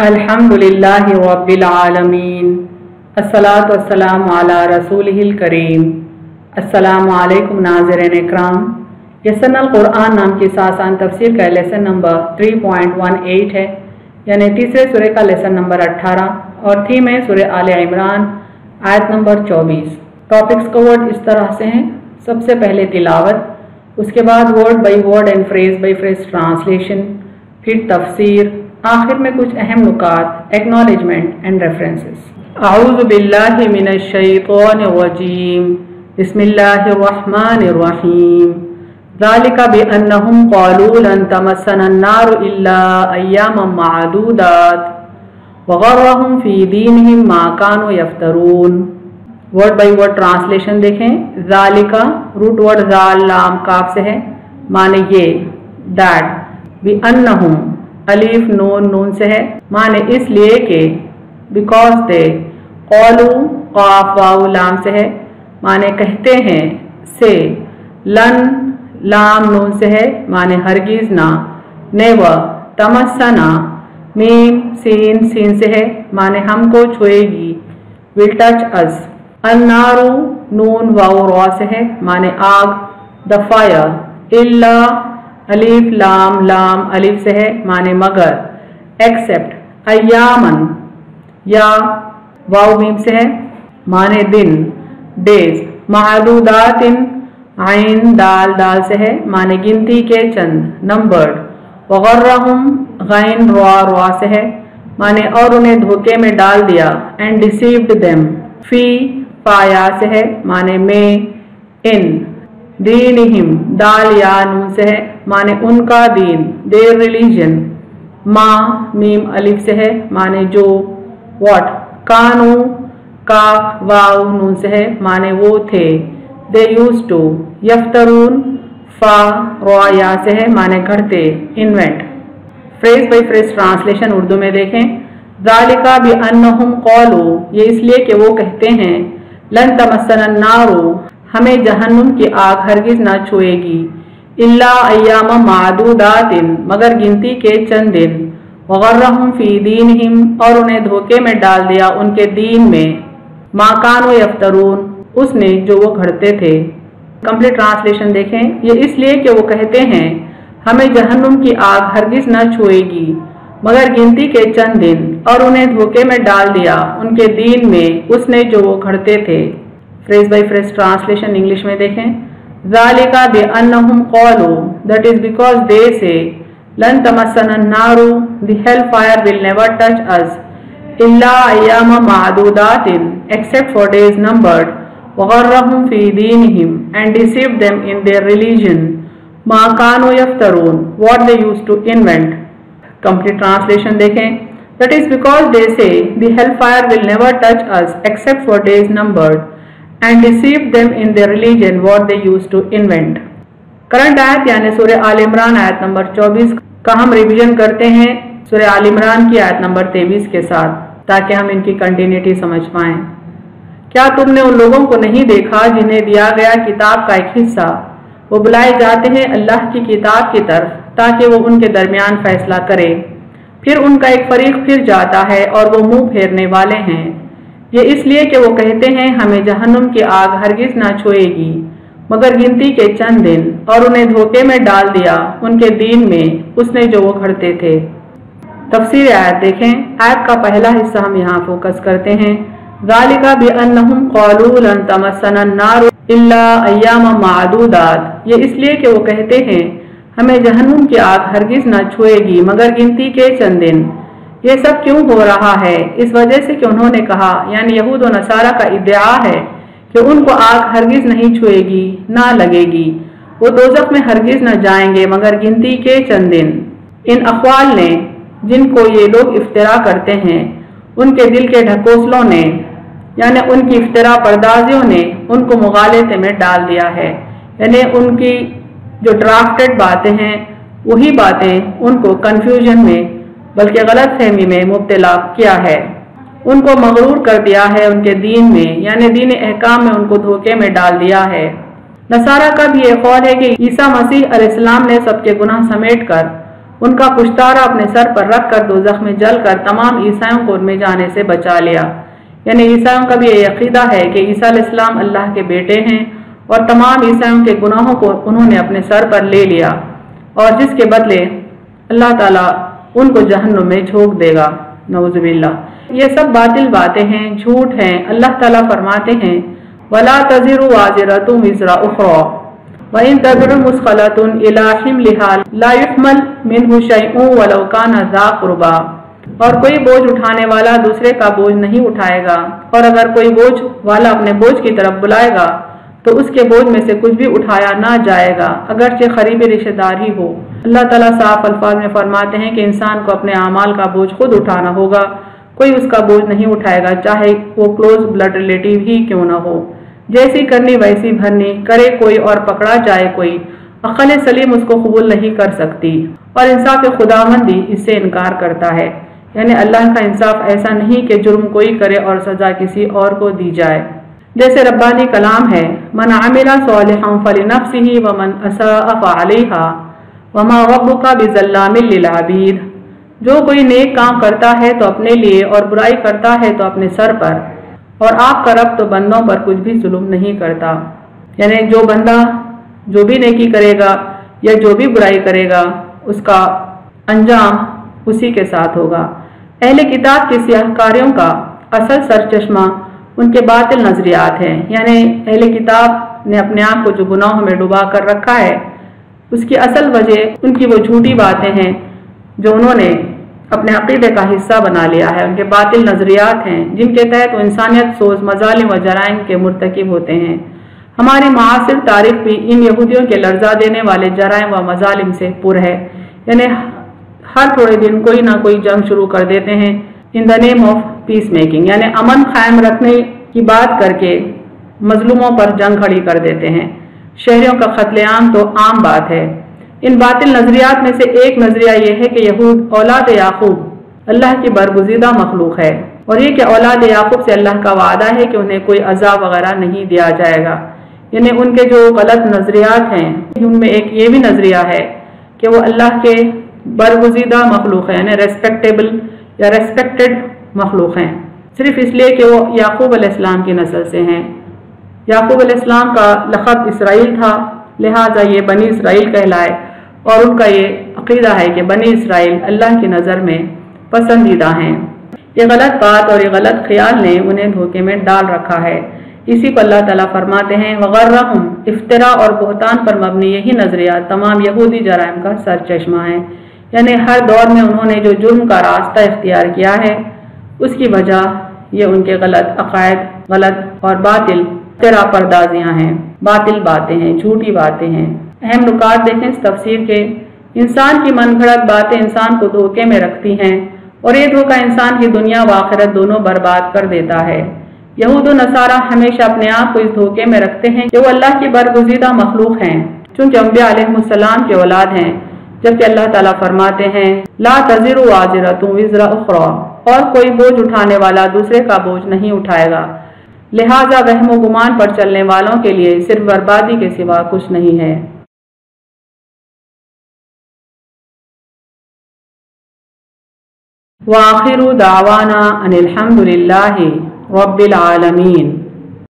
अल्हम्दुलिल्लाहि रब्बिल आलमीन अस्सलातु वस्सलामु अला रसूलिहिल करीम। अस्सलामु अलैकुम नाज़रीन इकराम। यसनल कुरान नाम की आसान तफसीर का लेसन नंबर 3.18 है, यानी तीसरे सूरे का लेसन नंबर 18 और थीम है सूरह आले इमरान आयत नंबर 24। टॉपिक्स कवर्ड इस तरह से हैं। सबसे पहले तिलावत, उसके बाद word by word and phrase by phrase translation, फिर तफसीर, आखिर में कुछ अहम नुकात, एक्नॉलेजमेंट एंड रेफरेंसेस। अऊज़ु बिल्लाहि मिनश शैतानिर रजीम, बिस्मिल्लाहिर रहमानिर रहीम। ज़ालिका बिअन्नहुम क़ालू लन तमस्सनन नारु इल्ला अय्यामम मअदूदात व गर्रहुम फ़ी दीनिहिम मा कानू यफ्तरून। वर्ड बाई वर्ड ट्रांसलेशन देखें। ज़ालिका रूट वर्ड ज़ाल लाम काफ से है, माने ये, दैट। बिअन्नहुम अलीफ नून नून से है, माने इसलिए कि, बिकॉज दे। कौलू काफ वाउ लाम से है, माने कहते हैं, से। लन लाम नून से है, माने हरगिज ना। नेवर तमस्सना मीम सीन सीन से है, माने हमको छुएगी, विल टच अस। अन्नारू नून वाउ रॉ से है, माने आग, द फायर। इल्ला अलीफ लाम लाम अलीफ से है, माने मगर, एक्सेप्ट। अय्यामन या वाव मीम से है, माने दिन, डेज। मअदूदातिन आइन दाल दाल से है, माने गिनती के चंद, नंबर्ड। वगर्रहुम गैन रॉ रॉ से है, माने और उन्हें धोखे में डाल दिया, एंड डिसीव्ड देम। फी पाया से है, माने में, इन। दीनिहिम दाल या नून से है, माने उनका दीन, देयर रिलीजन। मा मीम अलिफ से है, माने जो, व्हाट। कानू काफ वाव नून से है, माने वो थे, दे यूज्ड टू। यफ्तरून फा रॉ या से है, माने घड़ते, invent. Phrase by phrase translation Urdu में देखें। ज़ालिका बिअन्नहुम क़ालू, ये इसलिए कि वो कहते हैं, लन तमस्सनन नारु, हमें जहन्नुम की आग हरगिज ना छुएगी, इल्ला अय्यामा मादूदातिन, मगर गिनती के चंद दिन। वगर्रहुम फी दीनहिम, और उन्हें धोखे में डाल दिया उनके दीन में, मा कानू यफ्तरून, उसने जो वो घड़ते थे। कंप्लीट ट्रांसलेशन देखें। ये इसलिए कि वो कहते हैं, हमें जहन्नुम की आग हरगिज ना छुएगी मगर गिनती के चंद दिन, और उन्हें धोखे में डाल दिया उनके दीन में उसने जो वो घड़ते थे। Phrase by phrase translation English में देखें। ज़ालिका बिअन्नहुम क़ालू, that is because they say, लन तमस्सनन नारु, the hell fire will never touch us, इल्ला अय्यामा मअदूदातिन, एक्सेप्ट फॉर डेज नंबर्ड। वगर्रहुम फी दीनिहिम, and deceived them in their religion, मा कानू यफ्तरून, what they used to invent. Complete translation देखें। That is because they say, the hell fire will never touch us except for days numbered, and deceived them in their religion what they used to invent। Current आयत यानी सूरह आल इमरान आयत number 24 का हम revision करते हैं सूरह आल इमरान की आयत नंबर 23 के साथ, ताकि हम इनकी कंटिन्यूटी समझ पाएं। क्या तुमने उन लोगों को नहीं देखा जिन्हें दिया गया किताब का एक हिस्सा, वो बुलाए जाते हैं अल्लाह की किताब की तरफ ताकि वो उनके दरमियान फैसला करे, फिर उनका एक फरीक फिर जाता है और वो मुंह फेरने वाले हैं। ये इसलिए कि वो कहते हैं, हमें जहन्नुम की आग हरगिज ना छुएगी मगर गिनती के चंद दिन, और उन्हें धोखे में डाल दिया उनके दीन में उसने जो वो घड़ते थे। तफसीर आयत देखें। आयत का पहला हिस्सा हम यहाँ फोकस करते हैं। ज़ालिका बिअन्नहुम क़ालू लन तमस्सनन नारु इल्ला अय्यामा मअदूदात, ये इसलिए कि वो कहते हैं, हमें जहन्नुम की आग हरगिज ना छुएगी मगर गिनती के चंद दिन। ये सब क्यों हो रहा है? इस वजह से कि उन्होंने कहा, यानी यहूद और नसारा का इद्दिआ है कि उनको आग हरगिज नहीं छुएगी, ना लगेगी, वो दोज़ख में हरगिज न जाएंगे मगर गिनती के चंद दिन। इन अक़वाल ने, जिनको ये लोग इफ्तिरा करते हैं, उनके दिल के ढकोसलों ने, यानी उनकी इफ्तिरा पर्दाजियों ने उनको मुगालते में डाल दिया है, यानी उनकी जो ड्राफ्टेड बातें हैं वही बातें उनको कन्फ्यूजन में बल्कि गलत फहमी में मुब्तला किया है। उनको मगरूर कर दिया है उनके दीन में, यानी दीन अहकाम में उनको धोखे में डाल दिया है। नसारा का भी ये कौल है कि ईसा मसीह अलैहिस्सलाम ने सबके गुनाह समेट कर ان کا پشتارا اپنے سر پر رکھ کر دوزخ میں جل کر تمام عیسائیوں کو ان میں جانے سے بچا لیا۔ یعنی عیسائیوں کا بھی یہ عقیدہ ہے کہ عیسیٰ علیہ السلام اللہ کے بیٹے ہیں اور تمام عیسائیوں کے گناہوں کو انہوں نے اپنے سر پر لے لیا، اور جس کے بدلے اللہ تعالیٰ ان کو جہنم میں جھونک دے گا، نعوذ باللہ۔ یہ سب باطل باتیں ہیں، جھوٹ ہیں۔ اللہ تعالیٰ فرماتے ہیں وَلَا تَزِرُ وَازِرَةٌ وِزْرَ أُخْرَىٰ وَإِن تَدْعُ مُثْقَلَةٌ إِلَىٰ حِمْلِهَا لَا يُحْمَلُ مِنْهُ شَيْءٌ وَلَوْ كَانَ ذَا قُرْبَىٰ، اور کوئی بوجھ اٹھانے والا دوسرے کا بوجھ نہیں اٹھائے گا، اور اگر کوئی بوجھ والا اپنے بوجھ کی طرف بلائے گا تو اس کے بوجھ میں سے کچھ بھی اٹھایا نہ جائے گا، اگرچہ قریبی رشتہ دار ہی ہو۔ اللہ تعالیٰ صاف الفاظ میں فرماتے ہیں کہ انسان کو اپنے اعمال کا بوجھ خود اٹھانا ہوگا، کوئی اس کا بوجھ نہیں اٹھائے گا، چاہے وہ کلوز بلڈ ریلیٹیو ہی کیوں نہ ہو۔ جیسی کرنی ویسی بھرنی، کرے کوئی اور پکڑا جائے کوئی، عقل سلیم اس کو قبول نہیں کر سکتی، اور انصاف خداوندی اس سے انکار کرتا ہے۔ یعنی اللہ کا انصاف ایسا نہیں کہ جرم کوئی کرے اور سزا کسی اور کو دی جائے۔ جیسے ربانی کلام ہے من عمل صالحا فلنفسہ ومن اساء فعلیہا وما ربک بظلام للعبید، جو کوئی نیک کام کرتا ہے تو اپنے لیے اور برائی کرتا ہے تو اپنے سر پر، اور آپ کا رب تو بندوں پر کچھ بھی ظلم نہیں کرتا۔ یعنی جو بندہ جو بھی نیکی کرے گا یا جو بھی برائی کرے گا اس کا انجام اسی کے ساتھ ہوگا۔ اہل کتاب کی سیاہ کاریوں کا اصل سرچشمہ ان کے باطل نظریات ہیں، یعنی اہل کتاب نے اپنے آپ کو جو گناہوں میں ڈبا کر رکھا ہے اس کی اصل وجہ ان کی وہ جھوٹی باتیں ہیں جو انہوں نے اپنے عقیدے کا حصہ بنا لیا ہے، ان کے باطل نظریات ہیں جن کے تحت وہ انسانیت سوز مظالم و جرائم کے مرتکب ہوتے ہیں۔ ہماری معاصر تاریخ بھی ان یہودیوں کے لرزا دینے والے جرائم و مظالم سے پر ہے۔ یعنی ہر تھوڑے دن کوئی نہ کوئی جنگ شروع کر دیتے ہیں ان دا نیم آف پیس میکنگ، یعنی امن قائم رکھنے کی بات کر کے مظلوموں پر جنگ کھڑی کر دیتے ہیں۔ شہریوں کا قتل عام تو عام بات ہے۔ ان باطل نظریات میں سے ایک نظریہ یہ ہے کہ یہود اولاد یعقوب اللہ کی برگزیدہ مخلوق ہے، اور یہ کہ اولاد یعقوب سے اللہ کا وعدہ ہے کہ انہیں کوئی عذاب وغیرہ نہیں دیا جائے گا۔ یعنی ان کے جو غلط نظریات ہیں ان میں ایک یہ بھی نظریہ ہے کہ وہ اللہ کے برگزیدہ مخلوق ہیں، یعنی ریسپیکٹیبل یا ریسپیکٹڈ مخلوق ہیں، صرف اس لیے کہ وہ یعقوب علیہ السلام کی نسل سے ہیں۔ یعقوب علیہ السلام کا لقب اسرائیل تھا، لہٰذا یہ بنی اسرائیل کہلائے، اور ان کا یہ عقیدہ ہے کہ بنی اسرائیل اللہ کی نظر میں پسندیدہ ہیں۔ یہ غلط بات اور یہ غلط خیال نے انہیں دھوکے میں ڈال رکھا ہے۔ اسی کو اللہ تعالیٰ فرماتے ہیں وغرہم، افتراء اور بہتان پر مبنی یہی نظریات تمام یہودی جرائم کا سرچشمہ ہے۔ یعنی ہر دور میں انہوں نے جو جرم کا راستہ اختیار کیا ہے اس کی وجہ یہ ان کے غلط عقائد، غلط اور باطل افتراء پردازیاں ہیں، باطل باتیں ہیں، جھوٹی باتیں ہیں۔ اہم نکات دیکھیں اس تفسیر کے۔ انسان کی من گھڑت باتیں انسان کو دھوکے میں رکھتی ہیں، اور یہ دھوکہ انسان کی دنیا و آخرت دونوں برباد کر دیتا ہے۔ یہود و نصارہ ہمیشہ اپنے آپ کو اس دھوکے میں رکھتے ہیں کہ وہ اللہ کی برگزیدہ مخلوق ہیں، چونکہ انبیاء علیہ السلام کے اولاد ہیں، جبکہ اللہ تعالیٰ فرماتے ہیں لا تزر وازرۃ وزر اخری، اور کوئی بوجھ اٹھانے والا دوسرے کا بوجھ نہیں اٹھائے گا، لہٰذا وہم و گمان پر چلنے والوں کے لیے صرف بربادی کے سوا کچھ نہیں ہے۔ وآخر دعوانا ان الحمد للہ رب العالمین۔